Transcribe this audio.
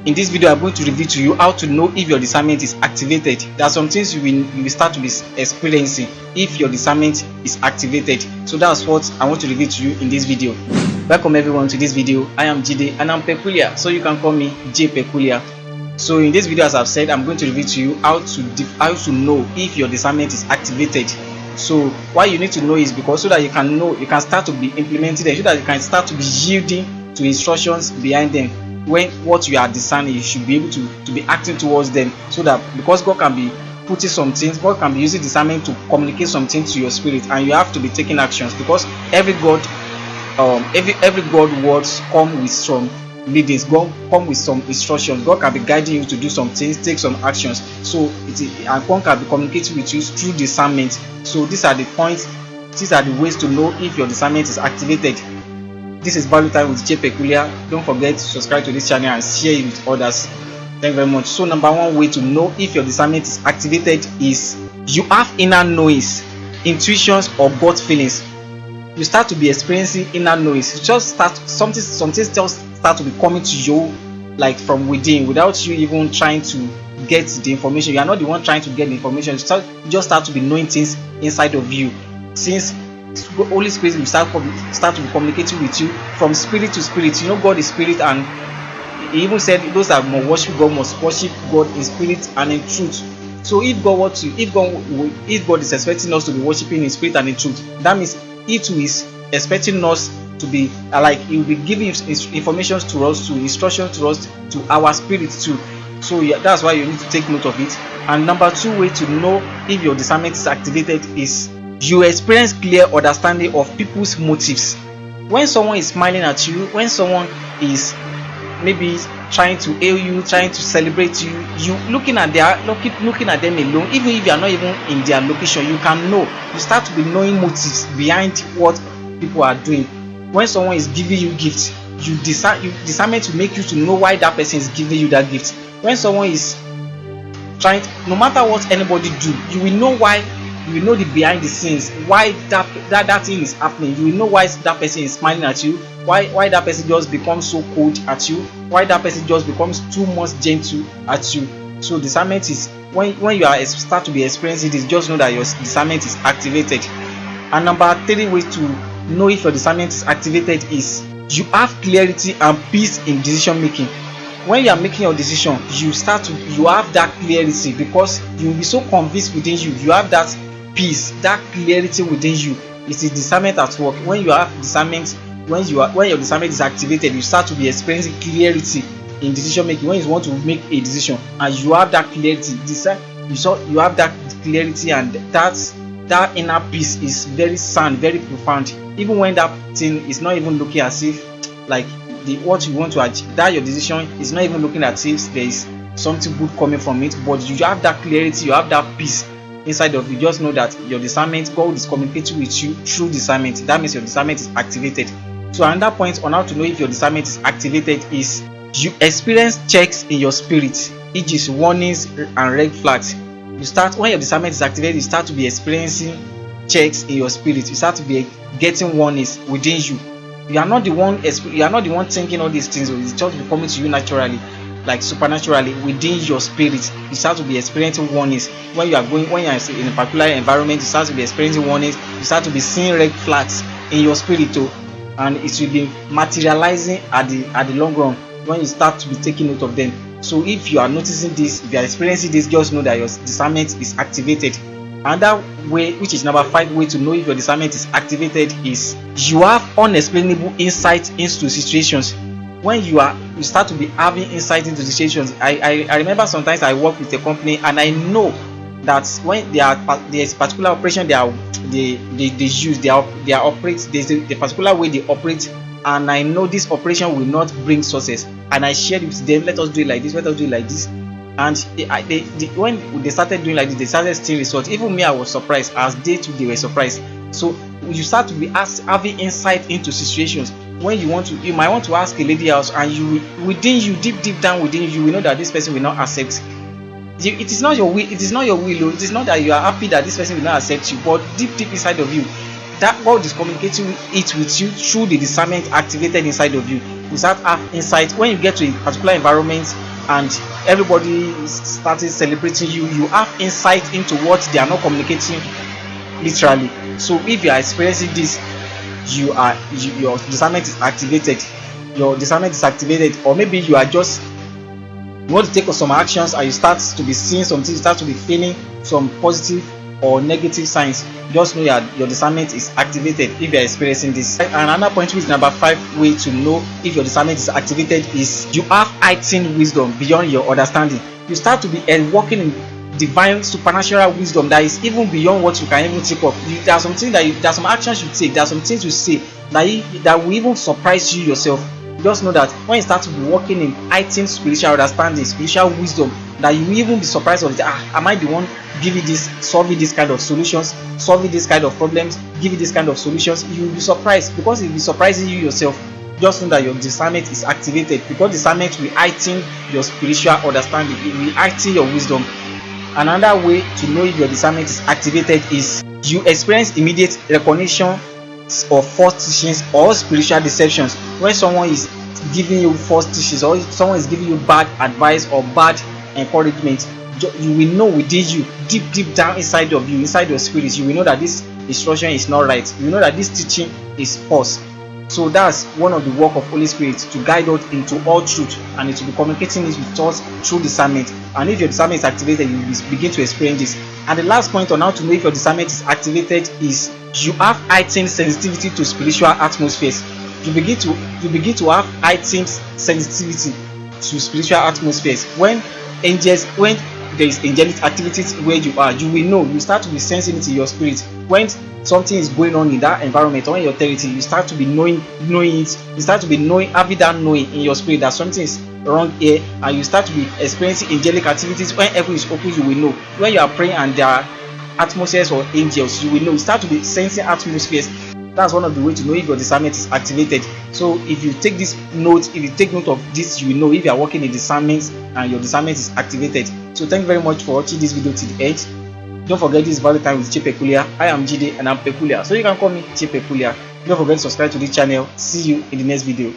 in this video I'm going to reveal to you how to know if your discernment is activated. There are some things you will start to be experiencing if your discernment is activated. So that's what I want to reveal to you in this video. Welcome everyone to this video. I am Jide and I'm peculiar, so you can call me J Peculiar. So in this video, as I've said, I'm going to reveal to you how to know if your discernment is activated. So why you need to know is because so that you can know, you can start to be implementing them, so that you can start to be yielding to instructions behind them. When what you are discerning, you should be able to be acting towards them, so that because God can be putting some things, God can be using discernment to communicate something to your spirit, and you have to be taking actions, because every God words come with some leadings, God come with some instructions. God can be guiding you to do some things, take some actions. So and God can be communicating with you through discernment. So these are the points, these are the ways to know if your discernment is activated. This is Value Time with J Peculiar. Don't forget to subscribe to this channel and share it with others. Thank you very much. So number one way to know if your discernment is activated is you have inner noise, intuitions, or gut feelings. You start to be experiencing inner noise. You just start something just start to be coming to you like from within, without you even trying to get the information. You are not the one trying to get the information. You just start to be knowing things inside of you. Since Holy Spirit will start to be communicating with you from spirit to spirit. You know, God is spirit, and He even said those that must worship God in spirit and in truth. So if God is expecting us to be worshiping in spirit and in truth, that means He too is expecting us to be like He will be giving information to us, to instructions to us, to our spirit too. So yeah, that's why you need to take note of it. And number two way to know if your discernment is activated is you experience clear understanding of people's motives. When someone is smiling at you, when someone is maybe trying to hail you, trying to celebrate you, you looking at them alone, even if you are not even in their location, you can know. You start to be knowing motives behind what people are doing. When someone is giving you gifts, discernment to make you to know why that person is giving you that gift. When someone is trying, no matter what anybody do, you will know why. You will know the behind the scenes, why that thing is happening. You will know why that person is smiling at you, why that person just becomes so cold at you, why that person just becomes too much gentle at you. So discernment is when you start to be experiencing this, just know that your discernment is activated. And number three way to know if your discernment is activated is you have clarity and peace in decision making. When you are making your decision, you have that clarity, because you will be so convinced within you. You have that peace, that clarity within you. It is discernment at work. When you have discernment, when your discernment is activated, you start to be experiencing clarity in decision making. When you want to make a decision and you have that clarity, you have that clarity, and that inner peace is very sound, very profound. Even when that thing is not even looking as if like what you want to achieve, that your decision is not even looking at if there is something good coming from it, but you have that clarity, you have that peace inside of you. Just know that your discernment, God is communicating with you through discernment. That means your discernment is activated. So another point on how to know if your discernment is activated is you experience checks in your spirit, e.g. warnings and red flags. When your discernment is activated, you start to be experiencing checks in your spirit. You start to be getting warnings within you. You are not the one thinking all these things. It's just coming to you naturally, like supernaturally within your spirit. You start to be experiencing warnings. When you are in a particular environment, you start to be experiencing warnings. You start to be seeing red flags in your spirit too, and it will be materializing at the long run when you start to be taking note of them. So if you are noticing this, if you are experiencing this, just know that your discernment is activated. Another way, which is number 5 way to know if your discernment is activated, is you have unexplainable insight into situations. When you start to be having insight into situations. I remember sometimes I work with a company, and I know that when there's a particular operation they operate, there's the particular way they operate, and I know this operation will not bring success, and I shared with them, let us do it like this. And when they started doing like this, they started seeing results. Even me, I was surprised, as they too, they were surprised. So you start to be having insight into situations. When you might want to ask a lady out, and deep down within you will know that this person will not accept. It is not your will. It is not that you are happy that this person will not accept you, but deep inside of you, that God is communicating it with you through the discernment activated inside of you. You start to have insight when you get to a particular environment. and everybody started celebrating you, you have insight into what they are not communicating literally. So if you are experiencing this, your discernment is activated. Your discernment is activated, or maybe you are just, you want to take some actions and you start to be seeing something, you start to be feeling some positive or negative signs. Just know your discernment is activated if you are experiencing this. And another point, which is number 5 way to know if your discernment is activated, is you have heightened wisdom beyond your understanding. You start to be walking in divine supernatural wisdom that is even beyond what you can even think of. There are some things there are some actions you take, there are some things you say that will even surprise you yourself. Just know that when you start to be working in heightened spiritual understanding, spiritual wisdom, that you will even be surprised of it. Am I the one giving this, solving this kind of solutions, solving this kind of problems, giving this kind of solutions? You will be surprised, because it will be surprising you yourself. Just know that your discernment is activated, because discernment will heighten your spiritual understanding, it will heighten your wisdom. Another way to know if your discernment is activated is you experience immediate recognition of false teachings or spiritual deceptions. When someone is giving you false teachings, or someone is giving you bad advice or bad encouragement, you will know within you, deep down inside of you, inside your spirit, you will know that this instruction is not right. You will know that this teaching is false. So that's one of the work of Holy Spirit, to guide us into all truth, and it will be communicating this with us through discernment. And if your discernment is activated, you will begin to experience this. And the last point on how to know if your discernment is activated is you have heightened sensitivity to spiritual atmospheres. You begin to have heightened sensitivity to spiritual atmospheres. When there is angelic activities where you are, you will know. You start to be sensing it in your spirit. When something is going on in that environment or in your territory, you start to be knowing it. You start to be having that knowing in your spirit that something is wrong here, and you start to be experiencing angelic activities. When everything is open, you will know. When you are praying and there are atmospheres or angels, you will know. You start to be sensing atmospheres. That's one of the ways to know if your discernment is activated. So if you take note of this, you will know if you are working in discernment and your discernment is activated. So thank you very much for watching this video to the end. Don't forget, this value time with Che Peculiar. I am Jide and I'm Peculiar, so you can call me Che Peculiar. Don't forget to subscribe to this channel. See you in the next video.